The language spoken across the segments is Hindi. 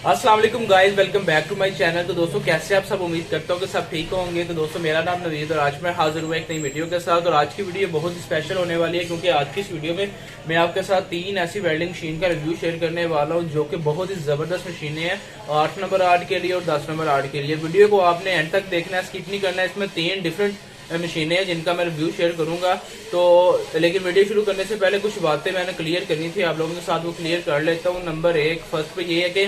अस्सलाम वालेकुम guys, welcome back to my channel. तो दोस्तों कैसे आप सब, उम्मीद करता हूँ कि सब ठीक होंगे। तो दोस्तों मेरा नाम नवीद और आज मैं हाजिर हुआ एक नई वीडियो के साथ। और आज की वीडियो बहुत स्पेशल होने वाली है क्योंकि आज की इस वीडियो में मैं आपके साथ 3 ऐसी वेल्डिंग मशीन का रिव्यू शेयर करने वाला हूँ जो कि बहुत ही जबरदस्त मशीनें हैं, 8 नंबर आर्ट के लिए और 10 नंबर आर्ट के लिए। वीडियो को आपने एंड तक देखना है, स्किप नहीं करना है। इसमें 3 डिफरेंट मशीनें हैं जिनका मैं रिव्यू शेयर करूंगा। तो लेकिन वीडियो शुरू करने से पहले कुछ बातें मैंने क्लियर करनी थी आप लोगों के साथ, वो क्लियर कर लेता हूँ। नंबर 1 फर्स्ट पे ये है कि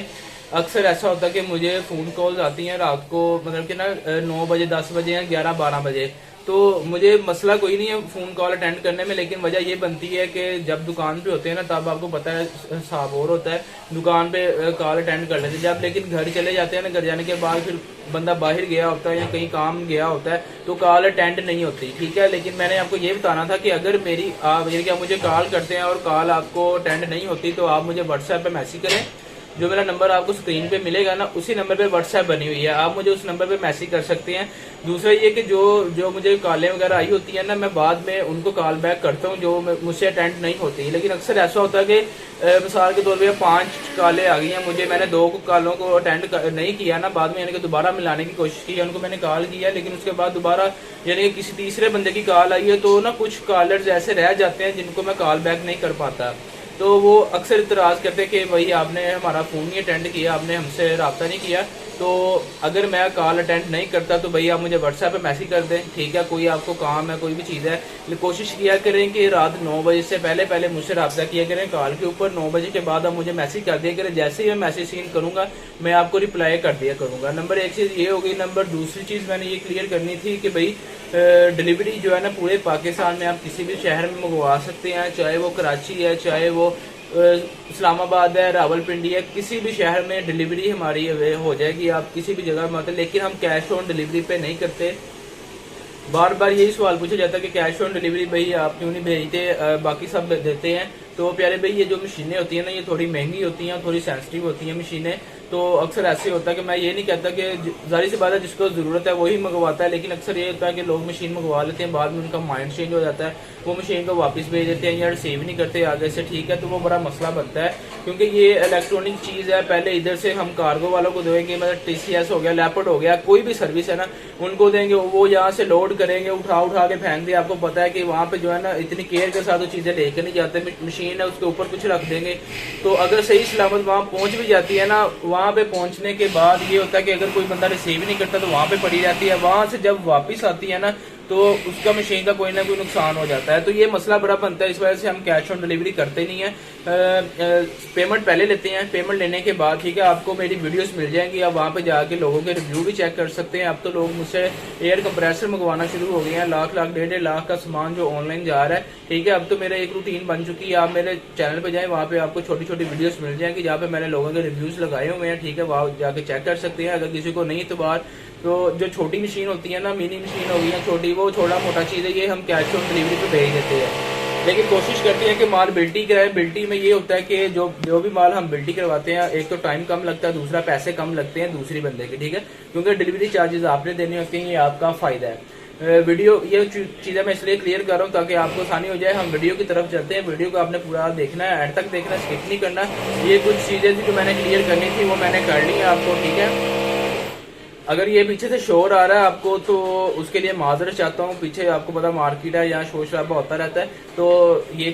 अक्सर ऐसा होता है कि मुझे फ़ोन कॉल्स आती हैं रात को, मतलब कि ना 9 बजे, 10 बजे या 11, 12 बजे। तो मुझे मसला कोई नहीं है फ़ोन कॉल अटेंड करने में, लेकिन वजह ये बनती है कि जब दुकान पे होते हैं ना तब आपको पता है साफ और होता है, दुकान पे कॉल अटेंड कर लेते हैं। जब लेकिन घर चले जाते हैं ना, घर जाने के बाद फिर बंदा बाहर गया होता है या कहीं काम गया होता है तो कॉल अटेंड नहीं होती, ठीक है। लेकिन मैंने आपको ये बताना था कि अगर आप मुझे कॉल करते हैं और कॉल आपको अटेंड नहीं होती तो आप मुझे व्हाट्सएप पे मैसेज करें। जो मेरा नंबर आपको स्क्रीन पे मिलेगा ना, उसी नंबर पे व्हाट्सएप बनी हुई है, आप मुझे उस नंबर पे मैसेज कर सकते हैं। दूसरा ये कि जो मुझे कॉलें वगैरह आई होती है ना, मैं बाद में उनको कॉल बैक करता हूँ जो मुझसे अटेंड नहीं होती। लेकिन अक्सर ऐसा होता है कि मिसाल के तौर पर 5 कॉलें आ गई हैं मुझे, मैंने 2 कॉलों को अटेंड नहीं किया ना, बाद में यानी कि दोबारा मिलाने की कोशिश की, उनको मैंने कॉल किया, लेकिन उसके बाद दोबारा यानी कि किसी तीसरे बंदे की कॉल आई है, तो ना कुछ कॉलर्स ऐसे रह जाते हैं जिनको मैं कॉल बैक नहीं कर पाता। तो वो अक्सर इतराज़ करते हैं कि भाई आपने हमारा फ़ोन नहीं अटेंड किया, आपने हमसे रब्ता नहीं किया। तो अगर मैं कॉल अटेंड नहीं करता तो भाई आप मुझे व्हाट्सएप पे मैसेज कर दें, ठीक है। कोई आपको काम है, कोई भी चीज़ है, कोशिश किया करें कि रात 9 बजे से पहले पहले मुझसे रब्ता किया करें कॉल के ऊपर। 9 बजे के बाद आप मुझे मैसेज कर दिया करें, जैसे ही मैं मैसेज सीन करूँगा मैं आपको रिप्लाई कर दिया करूँगा। नंबर 1 चीज़ ये हो गई। नंबर दूसरी चीज़ मैंने ये क्लियर करनी थी कि भाई डिलीवरी जो है ना पूरे पाकिस्तान में आप किसी भी शहर में मंगवा सकते हैं, चाहे वो कराची है, चाहे वो इस्लामाबाद है, रावलपिंडी है, किसी भी शहर में डिलीवरी हमारी हो जाएगी, आप किसी भी जगह में। लेकिन हम कैश ऑन डिलीवरी पे नहीं करते। बार बार यही सवाल पूछा जाता है कि कैश ऑन डिलीवरी भाई आप क्यों नहीं भेजते, बाकी सब देते हैं। तो प्यारे भाई ये जो मशीनें होती हैं ना, ये थोड़ी महंगी होती हैं, थोड़ी सेंसिटिव होती हैं मशीनें। तो अक्सर ऐसे होता है कि मैं ये नहीं कहता कि जाहिर सी बात है जिसको ज़रूरत है वही मंगवाता है, लेकिन अक्सर ये होता है कि लोग मशीन मंगवा लेते हैं, बाद में उनका माइंड चेंज हो जाता है, वो मशीन को वापस भेज देते हैं या रिसीव नहीं करते आगे से, ठीक है। तो वो बड़ा मसला बनता है क्योंकि ये इलेक्ट्रॉनिक चीज़ है। पहले इधर से हम कार्गो वालों को देंगे, मतलब TCS हो गया, लेपर्ड हो गया, कोई भी सर्विस है ना, उनको देंगे, वो यहाँ से लोड करेंगे, उठा के फेंक दे। आपको पता है कि वहाँ पे जो है ना इतनी केयर के साथ वो चीज़ें लेकर नहीं जाते, मशीन है उसके ऊपर कुछ रख देंगे। तो अगर सही सलामत वहाँ पहुँच भी जाती है ना, वहाँ पे पहुँचने के बाद ये होता है कि अगर कोई बंदा रिसीव नहीं करता तो वहाँ पे पड़ी रहती है, वहाँ से जब वापस आती है ना तो उसका मशीन का कोई ना कोई नुकसान हो जाता है। तो ये मसला बड़ा बनता है, इस वजह से हम कैश ऑन डिलीवरी करते नहीं है। पेमेंट पहले लेते हैं, पेमेंट लेने के बाद ठीक है आपको मेरी वीडियोस मिल जाएंगी, आप वहाँ पे जाके लोगों के रिव्यू भी चेक कर सकते हैं। अब तो लोग मुझसे एयर कंप्रेसर मंगवाना शुरू हो गए हैं, लाख 1.5 लाख का सामान जो ऑनलाइन जा रहा है, ठीक है। अब तो मेरा एक रूटीन बन चुकी है, आप मेरे चैनल पे जाएं, वहाँ पे आपको छोटी छोटी वीडियोस मिल जाएंगी जहाँ पे मैंने लोगों के रिव्यूज लगाए हुए हैं, ठीक है। वहाँ जाके चेक कर सकते हैं। अगर किसी को नहीं तो बाहर तो जो छोटी मशीन होती है ना, मिनी मशीन हो गई है छोटी, वो छोटा मोटा चीज़ है, ये हम कैश ऑन डिलीवरी पे भेज देते हैं। लेकिन कोशिश करते हैं कि माल बिल्टी कराए। बिल्टी में ये होता है कि जो भी माल हम बिल्टी करवाते हैं, एक तो टाइम कम लगता है, दूसरा पैसे कम लगते हैं दूसरी बंदे के, ठीक है। क्योंकि डिलीवरी चार्जेस आपने देने होते हैं, ये आपका फ़ायदा है। वीडियो ये चीज़ें मैं इसलिए क्लियर कर रहा हूँ ताकि आपको आसानी हो जाए। हम वीडियो की तरफ चलते हैं। वीडियो को आपने पूरा देखना है, एंड तक देखना, स्किप नहीं करना। ये कुछ चीज़ें थी जो मैंने क्लियर करनी थी, वो मैंने कर ली है आपको, ठीक है। अगर ये पीछे से शोर आ रहा है आपको तो उसके लिए माजरत चाहता हूँ। पीछे आपको पता मार्केट है, यहाँ शोर शराबा होता रहता है। तो ये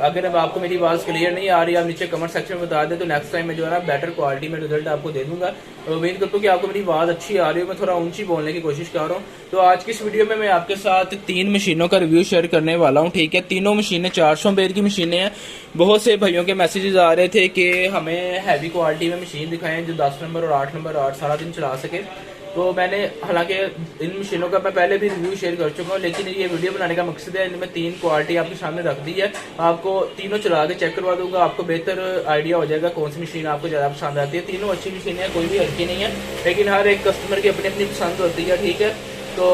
अगर अब आपको मेरी आवाज़ क्लियर नहीं आ रही, आप नीचे कमेंट सेक्शन में बता दें तो नेक्स्ट टाइम मैं जो है ना बेटर क्वालिटी में रिजल्ट आपको दे दूंगा। उम्मीद करता हूँ कि आपको मेरी आवाज़ अच्छी आ रही हो, मैं थोड़ा ऊंची बोलने की कोशिश कर रहा हूँ। तो आज की इस वीडियो में मैं आपके साथ 3 मशीनों का रिव्यू शेयर करने वाला हूँ, ठीक है। तीनों मशीनें 400 एम्पेयर की मशीनें हैं। बहुत से भाइयों के मैसेजेस आ रहे थे कि हमें हैवी क्वालिटी में मशीन दिखाएं जो 10 नंबर और 8 नंबर 8 सारा दिन चला सके। तो मैंने हालांकि इन मशीनों का मैं पहले भी रिव्यू शेयर कर चुका हूँ, लेकिन ये वीडियो बनाने का मकसद है, इनमें 3 क्वालिटी आपके सामने रख दी है। आपको तीनों चला के चेक करवा दूंगा, आपको बेहतर आइडिया हो जाएगा कौन सी मशीन आपको ज़्यादा पसंद आती है। तीनों अच्छी मशीनें हैं, कोई भी हल्की नहीं है, लेकिन हर एक कस्टमर की अपनी अपनी पसंद होती है, ठीक है। तो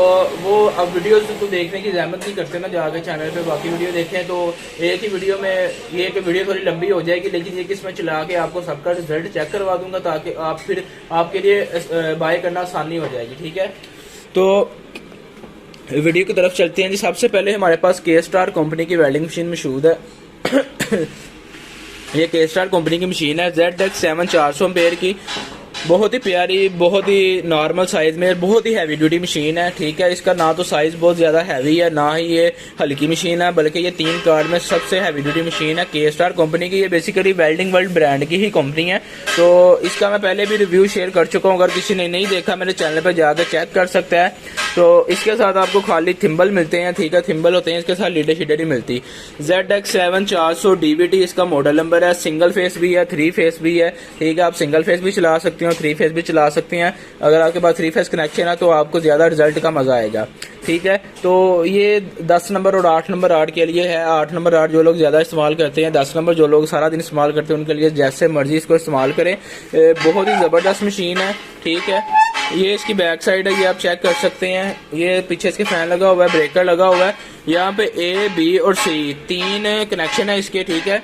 वो अब वीडियोस को देखने की जहमत नहीं करते ना, जाके चैनल पे बाकी वीडियो देखें। तो एक ही वीडियो में ये कि वीडियो थोड़ी लंबी हो जाएगी, लेकिन ये किस्में चला के आपको सबका रिजल्ट चेक करवा दूंगा ताकि आप फिर आपके लिए बाय करना आसानी हो जाएगी, ठीक है। तो वीडियो की तरफ चलते हैं जी। सबसे पहले हमारे पास के स्टार कंपनी की वेल्डिंग मशीन मौजूद है। ये के स्टार कंपनी की मशीन है ZX7 400 एम्पेयर की, बहुत ही प्यारी, बहुत ही नॉर्मल साइज में, बहुत ही हैवी ड्यूटी मशीन है। ठीक है, इसका ना तो साइज बहुत ज़्यादा हैवी है, ना ही ये हल्की मशीन है, बल्कि ये 3 कार्ड में सबसे हैवी ड्यूटी मशीन है के स्टार कंपनी की। ये बेसिकली वेल्डिंग वर्ल्ड ब्रांड की ही कंपनी है। तो इसका मैं पहले भी रिव्यू शेयर कर चुका हूँ, अगर किसी ने नहीं देखा मेरे चैनल पर जाकर चेक कर सकता है। तो इसके साथ आपको खाली थिम्बल मिलते हैं। ठीक है, थिम्बल होते हैं, इसके साथ लीडर शीडर ही मिलती। ZX7 400 DVT इसका मॉडल नंबर है। सिंगल फेस भी है, 3 फेस भी है। ठीक है, आप सिंगल फेस भी चला सकते हो, 3 फेस भी चला सकते हैं। अगर आपके पास 3 फेस कनेक्शन है तो आपको ज्यादा रिजल्ट का मजा आएगा। ठीक है, तो ये 10 नंबर और 8 नंबर आर्ट के लिए है। 8 नंबर आर्ट जो लोग ज्यादा इस्तेमाल करते हैं, 10 नंबर जो लोग सारा दिन इस्तेमाल करते हैं, उनके लिए जैसे मर्जी इसको इस्तेमाल करें। बहुत ही जबरदस्त मशीन है। ठीक है, ये इसकी बैक साइड है, ये आप चेक कर सकते हैं। ये पीछे इसके फैन लगा हुआ है, ब्रेकर लगा हुआ है। यहाँ पे A, B और C 3 कनेक्शन है इसके। ठीक है,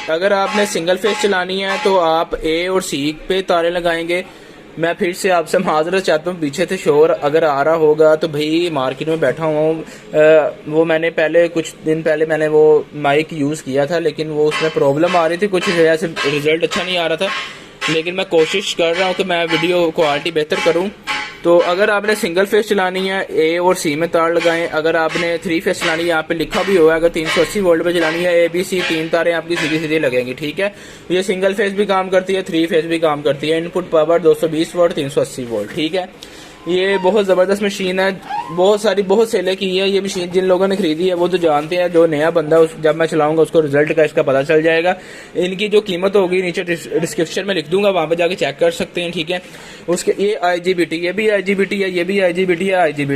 अगर आपने सिंगल फेस चलानी है तो आप A और C पे तारे लगाएंगे। मैं फिर से आपसे माजरत चाहता हूँ, पीछे से शोर अगर आ रहा होगा तो भाई मार्केट में बैठा हुआ हूँ। वो मैंने पहले कुछ दिन पहले मैंने वो माइक यूज़ किया था, लेकिन वो उसमें प्रॉब्लम आ रही थी, कुछ वजह से रिजल्ट अच्छा नहीं आ रहा था। लेकिन मैं कोशिश कर रहा हूँ कि मैं वीडियो क्वालिटी बेहतर करूँ। तो अगर आपने सिंगल फेस चलानी है A और C में तार लगाएं। अगर आपने 3 फेस चलानी है, यहाँ पे लिखा भी हुआ है, अगर 380 वोल्ट पे चलानी है A, B, C 3 तारें आपकी सीधी सीधी लगेंगी। ठीक है, ये सिंगल फेस भी काम करती है, 3 फेस भी काम करती है। Input power 220 volt 380 volt. ठीक है, ये बहुत ज़बरदस्त मशीन है, बहुत सेलें की है ये मशीन। जिन लोगों ने खरीदी है वो तो जानते हैं, जो नया बंदा जब मैं चलाऊंगा उसको रिजल्ट का इसका पता चल जाएगा। इनकी जो कीमत होगी नीचे डिस्क्रिप्शन में लिख दूंगा, वहां पे जाके चेक कर सकते हैं। ठीक है, उसके ये IGBT, ये भी IGBT है, ये भी IGBT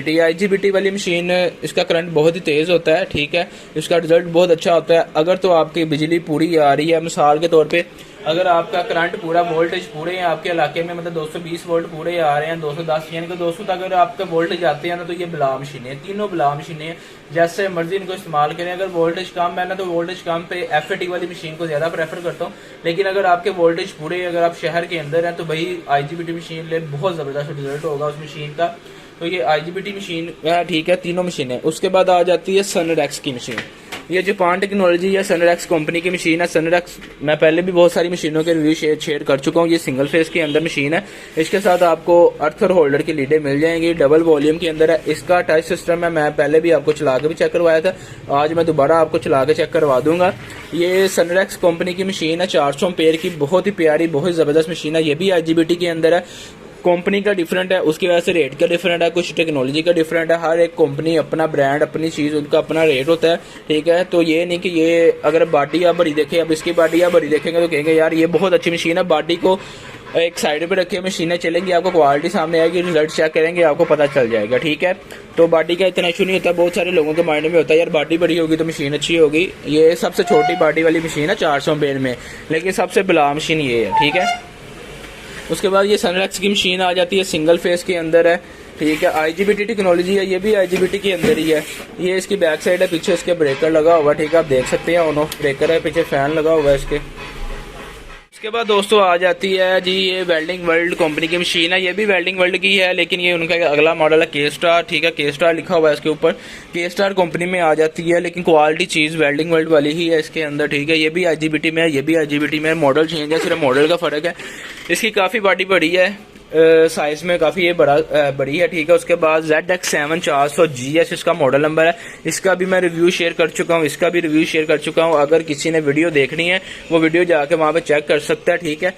है। IGBT वाली मशीन, इसका करंट बहुत ही तेज़ होता है। ठीक है, इसका रिजल्ट बहुत अच्छा होता है। अगर तो आपकी बिजली पूरी आ रही है, मिसाल के तौर पर अगर आपका करंट पूरा वोल्टेज पूरे हैं आपके इलाके में, मतलब 220 वोल्ट पूरे आ रहे हैं, 210 यानी कि 200 तक अगर आपके वोल्टेज आते हैं ना, तो ये बिला मशीनें, तीनों बिला मशीनें, जैसे मर्जी इनको इस्तेमाल करें। अगर वोल्टेज कम है ना तो वोल्टेज कम पे FAT वाली मशीन को ज़्यादा प्रेफर करता हूँ। लेकिन अगर आपके वोल्टेज पूरे, अगर आप शहर के अंदर हैं तो भाई IGBT मशीन ले, बहुत ज़बरदस्त रिजल्ट होगा उस मशीन का। तो ये IGBT मशीन है। ठीक है, तीनों मशीनें। उसके बाद आ जाती है सनरेक्स की मशीन। ये जापान टेक्नोलॉजी है, सनरेक्स कंपनी की मशीन है। सनरेक्स मैं पहले भी बहुत सारी मशीनों के रिव्यू शेयर कर चुका हूँ। ये सिंगल फेस के अंदर मशीन है। इसके साथ आपको अर्थर होल्डर की लीडें मिल जाएंगी, डबल वॉल्यूम के अंदर है। इसका टच सिस्टम है, मैं पहले भी आपको चला के भी चेक करवाया था, आज मैं दोबारा आपको चला के चेक करवा दूंगा। ये सनरेक्स कंपनी की मशीन है, 400 एम्पेयर की, बहुत ही प्यारी, बहुत ज़बरदस्त मशीन है। ये भी IGBT के अंदर है। कंपनी का डिफरेंट है, उसकी वजह से रेट का डिफरेंट है, कुछ टेक्नोलॉजी का डिफरेंट है। हर एक कंपनी अपना ब्रांड, अपनी चीज़, उनका अपना रेट होता है। ठीक है, तो ये नहीं कि ये अगर बाडी आप भरी देखें, अब इसकी बाडी आप भरी देखेंगे तो कहेंगे यार ये बहुत अच्छी मशीन है। बाडी को एक साइड पे रखे मशीनें चलेंगी, आपको क्वालिटी सामने आएगी, रिजल्ट चेक करेंगे, आपको पता चल जाएगा। ठीक है, तो बाडी का इतना इशू नहीं होता। बहुत सारे लोगों के माइंड में होता है यार बाडी बड़ी होगी तो मशीन अच्छी होगी। ये सबसे छोटी बाडी वाली मशीन है 400 एम्पेयर में, लेकिन सबसे बिला मशीन ये है। ठीक है, उसके बाद ये सनरेक्स की मशीन आ जाती है, सिंगल फेस के अंदर है। ठीक है, IGBT टेक्नोलॉजी है, ये भी IGBT के अंदर ही है। ये इसकी बैक साइड है, पीछे इसके ब्रेकर लगा हुआ है। ठीक है, आप देख सकते हैं ऑन ऑफ ब्रेकर है, पीछे फैन लगा हुआ है इसके। उसके बाद दोस्तों आ जाती है जी ये वेल्डिंग वर्ल्ड कंपनी की मशीन है। ये भी वेल्डिंग वर्ल्ड की है, लेकिन ये उनका अगला मॉडल है के स्टार। ठीक है, के स्टार लिखा हुआ है इसके ऊपर, के स्टार कंपनी में आ जाती है, लेकिन क्वालिटी चीज़ वेल्डिंग वर्ल्ड वाली ही है इसके अंदर। ठीक है, ये भी IGBT में है, ये भी IGBT में है। मॉडल चेंज है, सिर्फ मॉडल का फ़र्क है। इसकी काफ़ी बॉडी बड़ी है, साइज में काफ़ी ये बड़ी है। ठीक है, उसके बाद ZX7 400 GS इसका मॉडल नंबर है। इसका भी मैं रिव्यू शेयर कर चुका हूँ, इसका भी रिव्यू शेयर कर चुका हूँ। अगर किसी ने वीडियो देखनी है वो वीडियो जाके वहाँ पे चेक कर सकता है। ठीक है,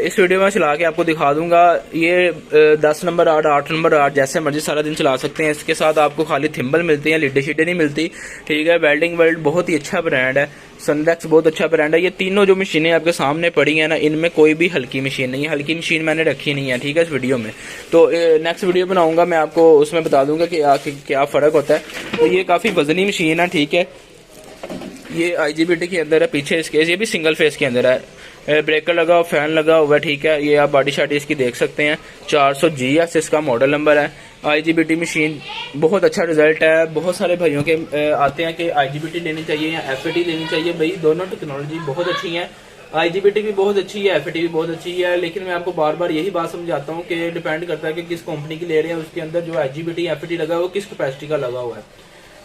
इस वीडियो में चला के आपको दिखा दूंगा। ये 10 नंबर आर्ट, 8 नंबर आर्ट, जैसे मर्जी सारा दिन चला सकते हैं। इसके साथ आपको खाली थिम्बल मिलती हैं, लीडे शीडे नहीं मिलती। ठीक है, वेल्डिंग वर्ल्ड बहुत ही अच्छा ब्रांड है, सनरेक्स बहुत अच्छा ब्रांड है। ये तीनों जो मशीनें आपके सामने पड़ी हैं ना, इनमें कोई भी हल्की मशीन नहीं है, हल्की मशीन मैंने रखी नहीं है। ठीक है, इस वीडियो में तो नेक्स्ट वीडियो बनाऊंगा, मैं आपको उसमें बता दूंगा कि क्या फ़र्क होता है। तो ये काफ़ी वजनी मशीन है। ठीक है, ये IGBT के अंदर है, पीछे इसके ये भी सिंगल फेस के अंदर है, ब्रेकर लगा हुआ, फैन लगा हुआ है। ठीक है, ये आप बॉडी शाडी इसकी देख सकते हैं। 400 GS इसका मॉडल नंबर है। IGBT मशीन बहुत अच्छा रिजल्ट है। बहुत सारे भाइयों के आते हैं कि IGBT लेनी चाहिए या FAT लेनी चाहिए। भाई दोनों टेक्नोलॉजी बहुत अच्छी है, IGBT भी बहुत अच्छी है, FAT भी बहुत अच्छी है। लेकिन मैं आपको बार बार यही बात समझाता हूँ कि डिपेंड करता है कि किस कंपनी की ले रहे हैं, उसके अंदर जो IGBT FAT लगा हुआ है वो किस कैपेसिटी का लगा हुआ है।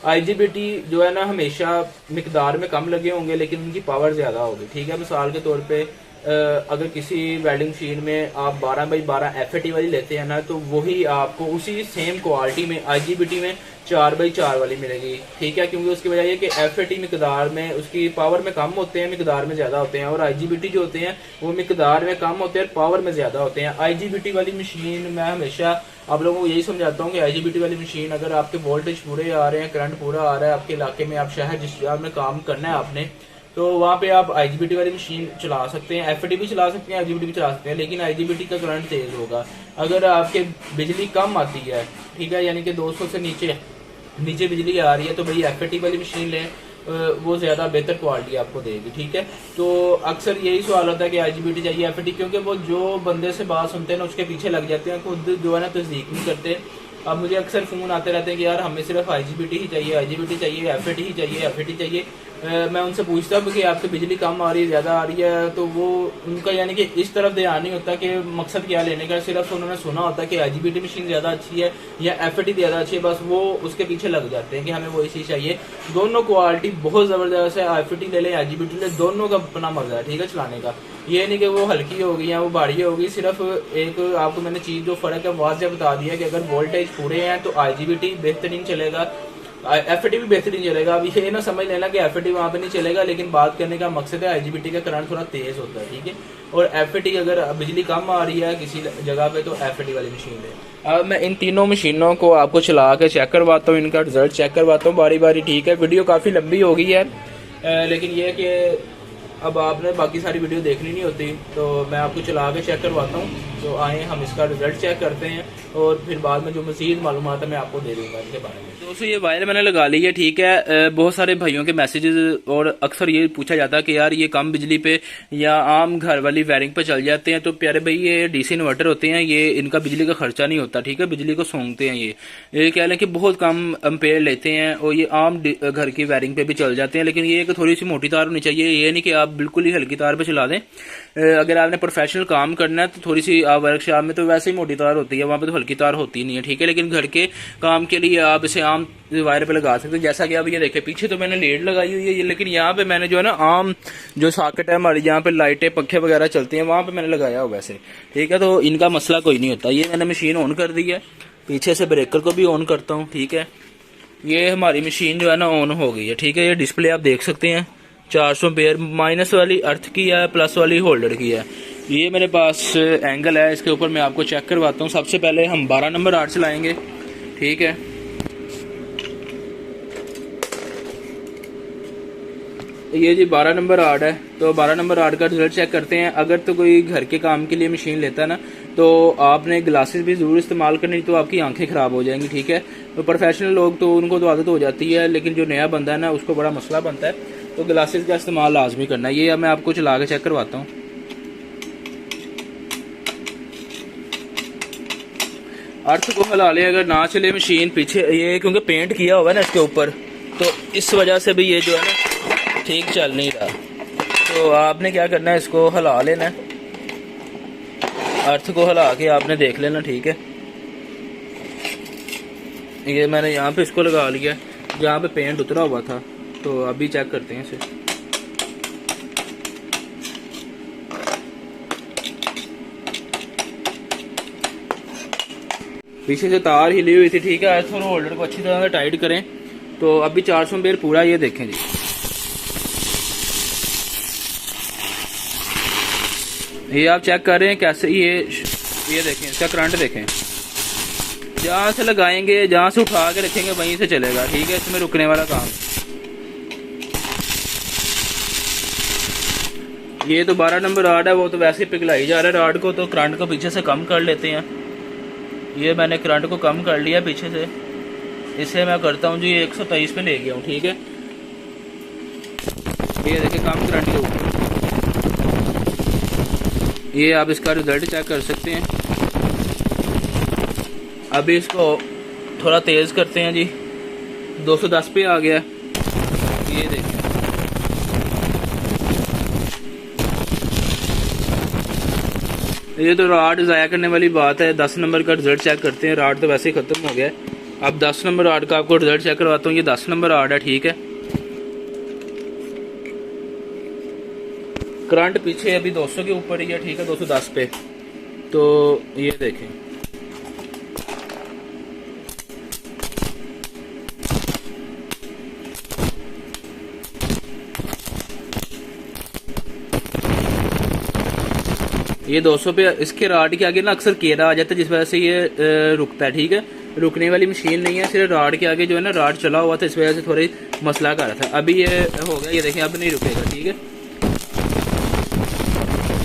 IGBT जो है ना हमेशा मिकदार में कम लगे होंगे लेकिन उनकी पावर ज़्यादा होगी, ठीक है। मिसाल के तौर पे अगर किसी वेल्डिंग मशीन में आप 12x12 FAT वाली लेते हैं ना, तो वही आपको उसी सेम क्वालिटी में IGBT में 4x4 वाली मिलेगी, ठीक है। क्योंकि उसकी वजह ये कि FAT मिकदार में उसकी पावर में कम होते हैं, मिकदार में ज़्यादा होते हैं, और IGBT जो होते हैं वो मिकदार में कम होते हैं, पावर में ज़्यादा होते हैं। IGBT वाली मशीन मैं हमेशा आप लोगों को यही समझाता हूँ कि IGBT वाली मशीन अगर आपके वोल्टेज पूरे आ रहे हैं, करंट पूरा आ रहा है आपके इलाके में, आप शहर जिस शहर में काम करना है आपने, तो वहाँ पे आप IGBT वाली मशीन चला सकते हैं। FAT भी चला सकते हैं, IGBT भी चला सकते हैं, लेकिन IGBT का करंट तेज होगा। अगर आपके बिजली कम आती है, ठीक है, यानी कि 200 से नीचे बिजली आ रही है, तो भाई FAT वाली मशीन लें, वो ज़्यादा बेहतर क्वालिटी आपको देगी, ठीक है। तो अक्सर यही सवाल होता है कि IGBT चाहिए FAT, क्योंकि वो जो बंदे से बात सुनते हैं ना उसके पीछे लग जाते हैं, खुद जो है ना तस्दीक नहीं करते। अब मुझे अक्सर फ़ोन आते रहते हैं कि यार हमें सिर्फ IGBT ही चाहिए, IGBT चाहिए, FAT ही चाहिए, FAT चाहिए। मैं उनसे पूछता हूँ कि आपकी बिजली कम आ रही है, ज़्यादा आ रही है, तो वो उनका यानी कि इस तरफ ध्यान नहीं होता कि मकसद क्या लेने का। सिर्फ उन्होंने सुना होता है कि IGBT मशीन ज़्यादा अच्छी है या FAT ज़्यादा अच्छी है, बस वो उसके पीछे लग जाते हैं कि हमें वही चीज़ चाहिए। दोनों क्वालिटी बहुत ज़बरदस्त है, FAT ले लें, IGBT ले, दोनों का अपना मज़ा है, ठीक है, चलाने का। ये नहीं कि वो हल्की होगी या वो भारी होगी, सिर्फ एक आपको मैंने चीज़ जो फ़र्क है वाज़ह बता दिया कि अगर वोल्टेज पूरे हैं तो IGBT बेहतरीन चलेगा, FAT भी बेहतरीन चलेगा। अब ये ना समझ लेना कि FAT वहाँ पे नहीं चलेगा, लेकिन बात करने का मकसद है IGBT का करंट थोड़ा तेज होता है, ठीक है। और FAT अगर बिजली कम आ रही है किसी जगह पे तो FAT वाली मशीन है। अब मैं इन तीनों मशीनों को आपको चला के चेक करवाता हूँ, इनका रिजल्ट चेक करवाता हूँ बारी बारी, ठीक है। वीडियो काफ़ी लंबी हो गई है, लेकिन ये कि अब आपने बाकी सारी वीडियो देखनी नहीं होती, तो मैं आपको चला के चेक करवाता हूँ। तो आए हम इसका रिजल्ट चेक करते हैं और फिर बाद में जो मज़ीद मालूमात है मैं आपको दे दूँगा इनके बारे में। दोस्तों ये वायर मैंने लगा ली है, ठीक है। बहुत सारे भाइयों के मैसेजेस और अक्सर ये पूछा जाता है कि यार ये कम बिजली पे या आम घर वाली वायरिंग पे चल जाते हैं, तो प्यारे भाई ये DC इन्वर्टर होते हैं, ये इनका बिजली का खर्चा नहीं होता, ठीक है। बिजली को सूंघते हैं, ये कह लें कि बहुत कम एम्पेयर लेते हैं और ये आम घर की वायरिंग पे भी चल जाते हैं। लेकिन ये एक थोड़ी सी मोटी तार होनी चाहिए, ये नहीं कि आप बिल्कुल ही हल्की तार पे चला दें। अगर आपने प्रोफेशनल काम करना है तो थोड़ी सी वर्कशॉप में तो वैसे ही मोटी तार होती है, वहाँ पे तो हल्की तार होती नहीं है, ठीक है। लेकिन घर के काम के लिए आप इसे आम वायर पे लगा सकते हैं। जैसा कि आप ये देखें, पीछे तो मैंने लीड लगाई हुई है, लेकिन यहाँ पे मैंने जो है ना आम जो सॉकेट है हमारी, जहाँ पे लाइटें पंखे वगैरह चलते हैं, वहाँ पे मैंने लगाया हुआ वैसे, ठीक है। तो इनका मसला कोई नहीं होता। ये मैंने मशीन ऑन कर दी है, पीछे से ब्रेकर को भी ऑन करता हूँ, ठीक है। ये हमारी मशीन जो है ना ऑन हो गई है, ठीक है। ये डिस्प्ले आप देख सकते हैं 400 एम्पेयर, माइनस वाली अर्थ की है, प्लस वाली होल्डर की है। ये मेरे पास एंगल है, इसके ऊपर मैं आपको चेक करवाता हूँ। सबसे पहले हम 12 नंबर आर्ट चलाएंगे, ठीक है। ये जी 12 नंबर आर्ट है, तो 12 नंबर आर्ट का रिजल्ट चेक करते हैं। अगर तो कोई घर के काम के लिए मशीन लेता है ना, तो आपने ग्लासेस भी ज़रूर इस्तेमाल करनी, तो आपकी आंखें ख़राब हो जाएंगी, ठीक है। तो प्रोफेशनल लोग तो उनको तो आदत हो जाती है, लेकिन जो नया बंदा है ना उसको बड़ा मसला बनता है, तो ग्लासेस का इस्तेमाल लाजमी करना है। ये मैं आपको चला के चेक करवाता हूँ। अर्थ को हिला ले, अगर ना चले मशीन पीछे, ये क्योंकि पेंट किया हुआ है ना इसके ऊपर, तो इस वजह से भी ये जो है ना ठीक चल नहीं रहा। तो आपने क्या करना है, इसको हिला लेना है, अर्थ को हिला के आपने देख लेना, ठीक है। ये मैंने यहाँ पे इसको लगा लिया जहाँ पे पेंट उतरा हुआ था, तो अभी चेक करते हैं इसे। पीछे से तार हिली हुई थी, ठीक है। थोड़ा होल्डर को अच्छी तरह से टाइट करें, तो अभी 400 एम्पेयर पूरा, ये देखें जी, ये आप चेक कर रहे हैं कैसे, ये देखें इसका करंट देखें। जहाँ से लगाएंगे, जहाँ से उठा के रखेंगे वहीं से चलेगा, ठीक है। इसमें रुकने वाला काम। ये तो 12 नंबर राड है, वो तो वैसे ही पिघलाई जा रहा है राड को, तो करंट को पीछे से कम कर लेते हैं। ये मैंने करंट को कम कर लिया पीछे से, इसे मैं करता हूँ जी 123 पे ले गया हूँ, ठीक है। ये देखिए कम करंट के ऊपर, ये आप इसका रिजल्ट चेक कर सकते हैं। अभी इसको थोड़ा तेज करते हैं जी, 210 पे आ गया, ये देखें। ये तो राड ज़ाया करने वाली बात है। 10 नंबर का रिजल्ट चेक करते हैं। राड तो वैसे ही ख़त्म हो गया है, अब 10 नंबर राड का आपको रिजल्ट चेक करवाता हूँ। ये 10 नंबर राड है, ठीक है। करंट पीछे अभी 200 के ऊपर ही है, ठीक है, 210 पे। तो ये देखें, ये 200 पे। इसके राड के आगे ना अक्सर केरा आ जाता है, जिस वजह से ये रुकता है, ठीक है। रुकने वाली मशीन नहीं है, सिर्फ राड के आगे जो है ना राड चला हुआ था, इस वजह से थोड़ी मसला कर रहा था। अभी ये हो गया, ये देखें अब नहीं रुकेगा, ठीक है।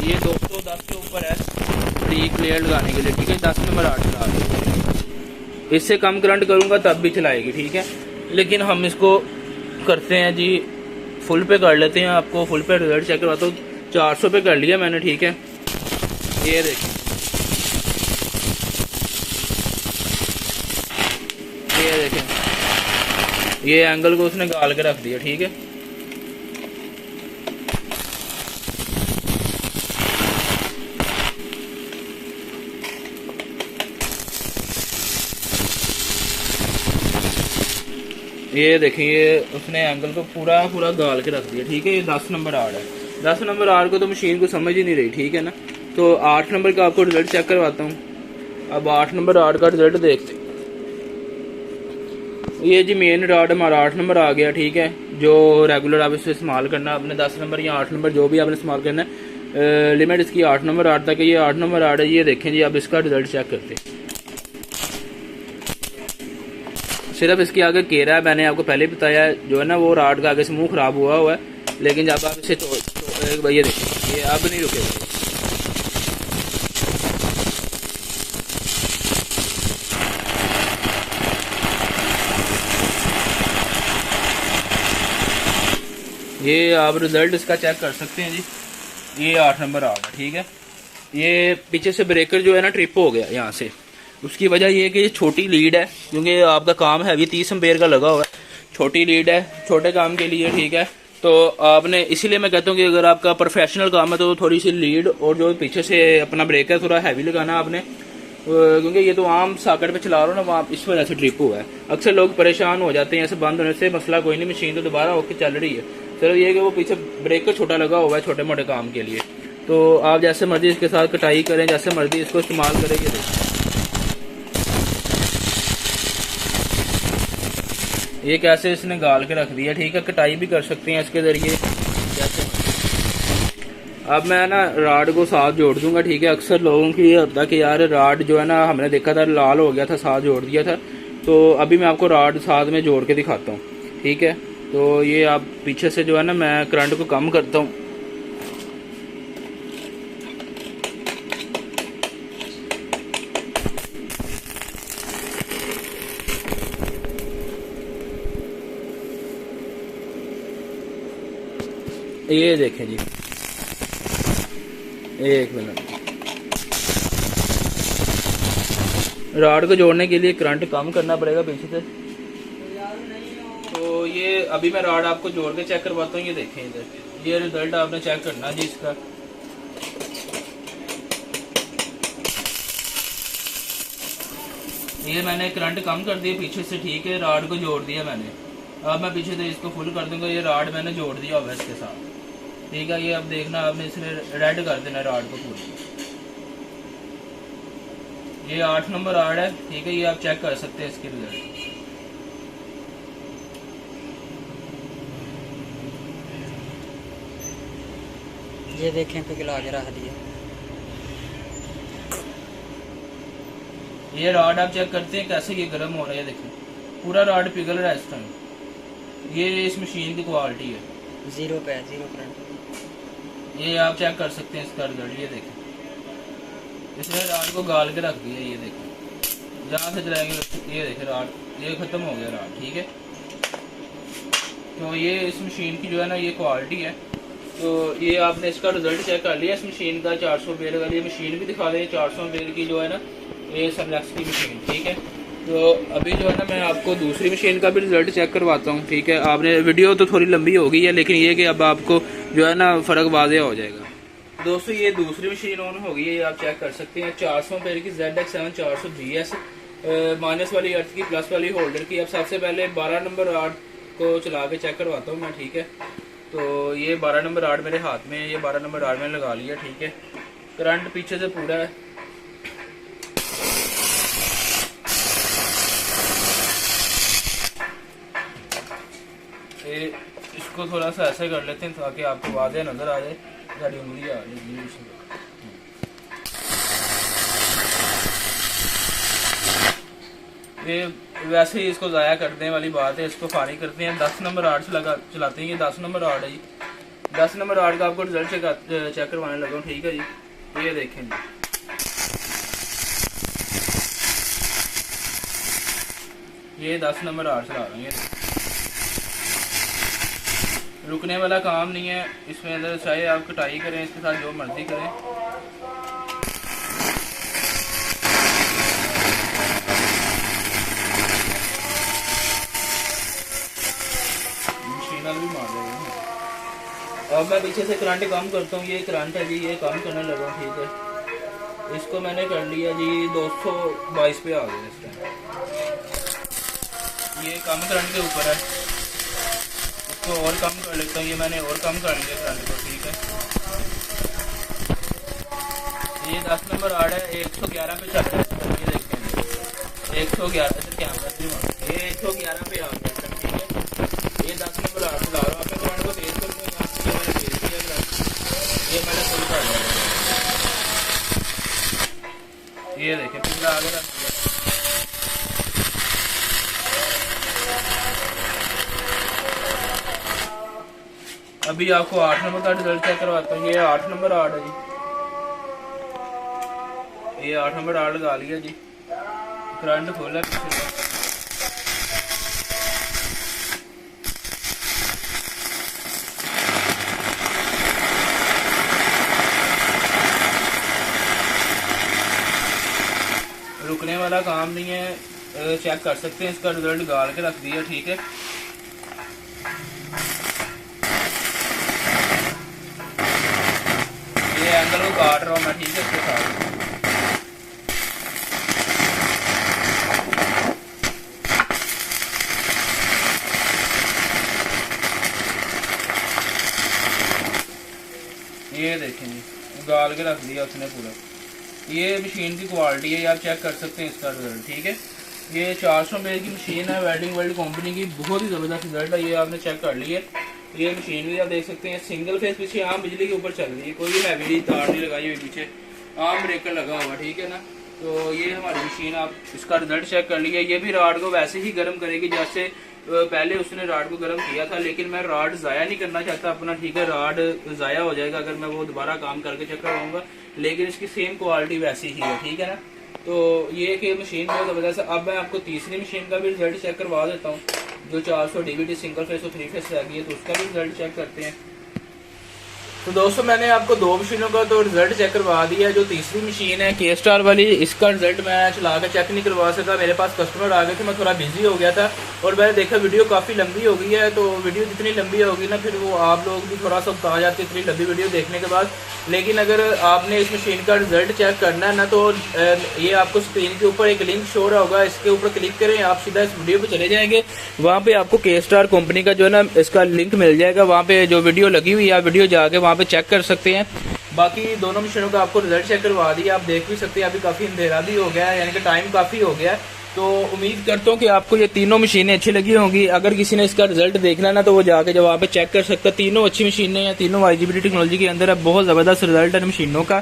ये 210 के ऊपर है फ्री क्लियर लगाने के लिए, ठीक है। 10 नंबर राड चला रही, इससे कम करंट करूंगा तब भी चलाएगी, ठीक है। लेकिन हम इसको करते हैं जी, फुल पे कर लेते हैं। आपको फुल पे रिजल्ट चेक करवाता हूँ। 400 पे कर लिया मैंने, ठीक है। ये देखें, ये देखें, ये एंगल को उसने गाल के रख दिया, ठीक है। ये देखिए, ये उसने एंगल को पूरा पूरा गाल के रख दिया, ठीक है। ये 10 नंबर आर्ड है। 10 नंबर आर्ड को तो मशीन को समझ ही नहीं रही, ठीक है ना। तो 8 नंबर का आपको रिजल्ट चेक करवाता हूँ। अब 8 नंबर राड का रिजल्ट देखते। ये जी मेन राड हमारा 8 नंबर आ गया, ठीक है। जो रेगुलर आप इससे इस्तेमाल करना, आपने 10 नंबर या 8 नंबर जो भी आपने इस्तेमाल करना है, लिमिट इसकी 8 नंबर राड तक है। ये 8 नंबर राड है, ये देखें जी। अब इसका रिजल्ट चेक करते हैं। सिर्फ इसके आगे केरा है, मैंने आपको पहले बताया है, जो है ना वो राड का आगे से मुंह खराब हुआ है। लेकिन जब आप इसे ये देखें, ये अब नहीं रुकेगा। ये आप रिजल्ट इसका चेक कर सकते हैं जी। ये 8 नंबर आ गया, ठीक है। ये पीछे से ब्रेकर जो है ना ट्रिप हो गया यहाँ से। उसकी वजह ये है कि ये छोटी लीड है, क्योंकि आपका काम है, 30 एम्पेयर का लगा हुआ है। छोटी लीड है, छोटे काम के लिए, ठीक है। तो आपने, इसीलिए मैं कहता हूँ कि अगर आपका प्रोफेशनल काम है तो थोड़ी सी लीड और जो पीछे से अपना ब्रेकर थोड़ा हैवी लगाना आपने, क्योंकि ये तो आम साकेट पे चला रहा हो ना, वहाँ इस वजह से ट्रिप हुआ है। अक्सर लोग परेशान हो जाते हैं ऐसे बंद होने से। मसला कोई नहीं, मशीन तो दोबारा होकर चल रही है। सिर्फ ये कि वो पीछे ब्रेकर छोटा लगा हुआ है छोटे मोटे काम के लिए। तो आप जैसे मर्जी इसके साथ कटाई करें, जैसे मर्जी इसको इस्तेमाल करें। ये ये कैसे इसने गाल के रख दिया, ठीक है। कटाई भी कर सकते हैं इसके जरिए जैसे। अब मैं ना राड को साथ जोड़ दूंगा, ठीक है। अक्सर लोगों की ये होता है कि यार राड जो है ना, हमने देखा था लाल हो गया था, साथ जोड़ दिया था। तो अभी मैं आपको राड साथ में जोड़ के दिखाता हूँ, ठीक है। तो ये आप पीछे से जो है ना, मैं करंट को कम करता हूँ। ये देखें जी, एक मिनट। राड को जोड़ने के लिए करंट कम करना पड़ेगा पीछे से। तो ये अभी मैं राड आपको जोड़ के चेक करवाता हूँ। ये देखें इधर, ये रिजल्ट आपने चेक करना जी इसका। ये मैंने करंट कम कर दिया पीछे से, ठीक है। राड को जोड़ दिया मैंने। अब मैं पीछे से इसको फुल कर दूंगा। ये राड मैंने जोड़ दिया होगा इसके साथ, ठीक है। ये अब देखना, आपने इसमें रेड कर देना राड को पूरी। ये 8 नंबर राड है, ठीक है। ये आप चेक कर सकते हैं इसके रिजल्ट। ये देखें पिघला के रख दिया। ये राड आप चेक करते हैं कैसे ये गर्म हो रहा है। देखें पूरा राड पिघल रहा है इस टाइम। ये इस मशीन की क्वालिटी है। 0 पे है, 0 करंट। ये आप चेक कर सकते हैं इसका रिजल्ट। ये देखें, इसने राड को गाल के रख दिया। ये देखें, जहाँ से चलाएंगे ये देखें राड, ये खत्म हो गया राड, ठीक है। तो ये इस मशीन की जो है ना ये क्वालिटी है। तो ये आपने इसका रिजल्ट चेक कर लिया इस मशीन का। 400 एम्पेयर वाली मशीन भी दिखा दें, 400 एम्पेयर की जो है ना ये सबलेक्स की मशीन, ठीक है। तो अभी जो है ना मैं आपको दूसरी मशीन का भी रिजल्ट चेक करवाता हूँ, ठीक है। आपने वीडियो तो थोड़ी लंबी हो गई है, लेकिन ये कि अब आपको जो है ना फ़र्क वाज़ेह हो जाएगा। दोस्तों ये दूसरी मशीन ऑन हो गई है, ये आप चेक कर सकते हैं। 400 एम्पेयर की ZX7 400 GS, माइनस वाली अर्थ की, प्लस वाली होल्डर की। अब सबसे पहले 12 नंबर रॉड को चला के चेक करवाता हूँ मैं, ठीक है। तो ये 12 नंबर रॉड मेरे हाथ में है, ये 12 नंबर रॉड मैंने लगा लिया, ठीक है। करंट पीछे से पूरा है। ये इसको थोड़ा सा ऐसे कर लेते हैं ताकि आपको वाज़ेह नज़र आ जाए। सारी उंगली आ जाएगी। ये वैसे ही इसको ज़ाया करने वाली बात है, इसको फारिग करते हैं। 10 नंबर रॉड से लगा चलाते हैं। ये 10 नंबर रॉड है जी। 10 नंबर रॉड का आपको रिजल्ट चेक करवाने लगा हूँ, ठीक है जी। ये देखें जी, ये 10 नंबर रॉड चला रहा हूँ। ये रुकने वाला काम नहीं है इसमें अंदर, चाहे आप कटाई करें इसके साथ जो मर्जी करें। मशीन भी मार देगा। अब मैं पीछे से करंट कम करता हूँ। ये करंट है जी, ये कम करने लगा हूँ, ठीक है। इसको मैंने कर लिया जी 222 पे आ गया इस टाइम। ये कम करंट के ऊपर है, इसको और कम कर लेता हूँ। ये मैंने और कम कर लिया करंट को, ठीक है। ये 10 नंबर रॉड है, 111 पे चल रहा है। ये देखें 111 कैमरा से, ये 111 पे आ गया, ठीक है। ये 10 नंबर रॉड चला रहा हूँ। अपने करंट को तेज कर दूँगा, ये मैंने तेज किया करंट, ये मैंने फुल कर दिया। ये देखें पूरा आगे रख दिया। अभी आपको 8 नंबर का रिजल्ट चेक करवाता हूँ। ये 8 नंबर रॉड है जी, ये 8 नंबर रॉड लगा लिया जी। करंट फुल है पीछे का। रुकने वाला काम नहीं है, चेक कर सकते हैं। इसका रिजल्ट गाल के रख दिया, ठीक है। ये एंगल को काट रहा हूँ मैं, ठीक है, इसके साथ। ये देखें जी, गाल के रख दिया उसने पूरा। ये मशीन की क्वालिटी है, आप चेक कर सकते हैं इसका रिजल्ट, ठीक है। ये 400 रुपये की मशीन है, वेल्डिंग वर्ल्ड कंपनी की, बहुत ही ज़बरदस्त रिजल्ट है। ये आपने चेक कर लिया। ये मशीन भी आप देख सकते हैं, सिंगल फेस पीछे आम बिजली के ऊपर चल रही है, कोई हैवी तार नहीं लगाई हुई पीछे, आम ब्रेकर लगा हुआ, ठीक है ना। तो ये हमारी मशीन, आप इसका रिजल्ट चेक कर लिया। ये भी रॉड को वैसे ही गर्म करेगी जैसे पहले उसने रॉड को गर्म किया था, लेकिन मैं रॉड ज़ाया नहीं करना चाहता अपना, ठीक है। रॉड ज़ाया हो जाएगा अगर मैं वो दोबारा काम करके चेक करवाऊंगा, लेकिन इसकी सेम क्वालिटी वैसी ही है, ठीक है ना। तो ये कि मशीन बहुत ज़बरदस्त है। अब मैं आपको तीसरी मशीन का भी रिजल्ट चेक करवा देता हूँ, जो 400 DVT सिंगल फेस और 3 फेस रह गई है, तो उसका भी रिजल्ट चेक करते हैं। तो दोस्तों मैंने आपको 2 मशीनों का तो रिजल्ट चेक करवा दिया। जो तीसरी मशीन है के स्टार वाली, इसका रिजल्ट मैं चला कर चेक नहीं करवा सका, मेरे पास कस्टमर आ गए थे, मैं थोड़ा बिजी हो गया था और मैंने देखा वीडियो काफ़ी लंबी हो गई है। तो वीडियो जितनी लंबी होगी ना, फिर वो आप लोग भी थोड़ा सा उकता जाते इतनी लंबी वीडियो देखने के बाद। लेकिन अगर आपने इस मशीन का रिजल्ट चेक करना है ना, तो ये आपको स्क्रीन के ऊपर एक लिंक शो रहा होगा, इसके ऊपर क्लिक करें, आप सीधा इस वीडियो पे चले जाएंगे। वहाँ पे आपको के स्टार कंपनी का जो है ना इसका लिंक मिल जाएगा, वहाँ पे जो वीडियो लगी हुई है आप वीडियो जाके वहाँ पे चेक कर सकते हैं। बाकी दोनों मशीनों का आपको रिजल्ट चेक करवा दिया, आप देख भी सकते हैं। अभी काफ़ी अंधेरा भी हो गया है, यानी कि टाइम काफ़ी हो गया है। तो उम्मीद करता हूँ कि आपको ये तीनों मशीनें अच्छी लगी होंगी। अगर किसी ने इसका रिजल्ट देखना ना, तो वो जाके जब वहाँ पे चेक कर सकता है। तीनों अच्छी मशीनें हैं, तीनों IGBT टेक्नोलॉजी के अंदर है, बहुत ज़बरदस्त रिजल्ट है मशीनों का,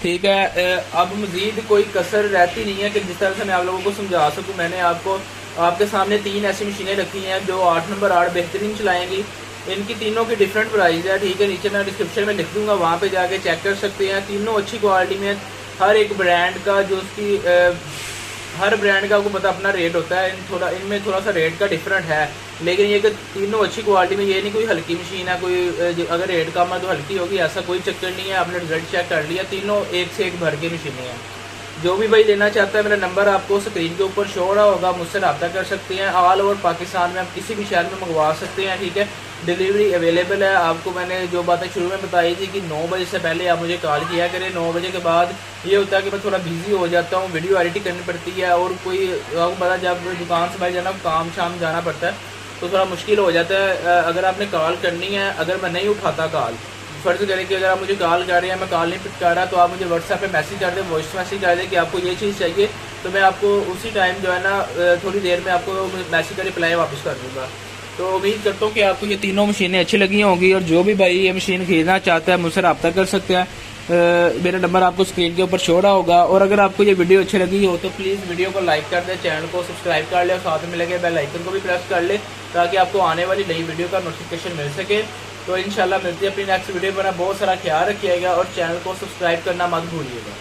ठीक है। अब मजीद कोई कसर रहती नहीं है कि जिस तरह से मैं आप लोगों को समझा सकूँ। मैंने आपको आपके सामने 3 ऐसी मशीनें रखी हैं जो 8 नंबर 8 बेहतरीन चलाएंगी। इनकी तीनों की डिफरेंट प्राइस है, ठीक है। नीचे मैं डिस्क्रिप्शन में लिख दूंगा, वहाँ पे जाके चेक कर सकते हैं। तीनों अच्छी क्वालिटी में, हर एक ब्रांड का जो उसकी हर ब्रांड का आपको पता अपना रेट होता है। इनमें थोड़ा सा रेट का डिफरेंट है, लेकिन ये कि तीनों अच्छी क्वालिटी में, ये नहीं कोई हल्की मशीन है, कोई अगर रेट कम है तो हल्की होगी, ऐसा कोई चक्कर नहीं है। आपने रिजल्ट चेक कर लिया, तीनों एक से एक भर के मशीनें हैं। जो भी भाई लेना चाहता है, मेरा नंबर आपको स्क्रीन के ऊपर शो रहा होगा, मुझसे रब्ता कर सकते हैं। ऑल ओवर पाकिस्तान में आप किसी भी शहर में मंगवा सकते हैं, ठीक है। डिलीवरी अवेलेबल है। आपको मैंने जो बातें शुरू में बताई थी कि 9 बजे से पहले आप मुझे कॉल किया करें। 9 बजे के बाद ये होता है कि मैं थोड़ा बिजी हो जाता हूँ, वीडियो एडिटिंग करनी पड़ती है, और कोई आपको पता जब दुकान से बाहर जाना, काम शाम जाना पड़ता है तो थोड़ा मुश्किल हो जाता है। अगर आपने कॉल करनी है, अगर मैं नहीं उठाता कॉल, फ़र्ज़ करें कि अगर आप मुझे कॉल कर रहे हैं, मैं कॉल नहीं पिक कर रहा, तो आप मुझे व्हाट्सएप पे मैसेज कर दें, वॉइस मैसेज कर दें कि आपको ये चीज़ चाहिए, तो मैं आपको उसी टाइम जो है ना थोड़ी देर में आपको मैसेज का रिप्लाई वापस कर दूँगा। तो उम्मीद करता हूँ कि आपको ये तीनों मशीनें अच्छी लगी होंगी, और जो भी भाई ये मशीन खरीदना चाहता है मुझसे रब्ता कर सकते हैं। मेरा नंबर आपको स्क्रीन के ऊपर शो रहा होगा। और अगर आपको ये वीडियो अच्छी लगी हो तो प्लीज़ वीडियो को लाइक कर दें, चैनल को सब्सक्राइब कर ले, और साथ में लगे बेल आइकन को भी प्रेस कर ले, ताकि आपको आने वाली नई वीडियो का नोटिफिकेशन मिल सके। तो इंशाल्लाह मिलती है अपनी नेक्स्ट वीडियो पर। बहुत सारा ख्याल रखिएगा और चैनल को सब्सक्राइब करना मत भूलिएगा।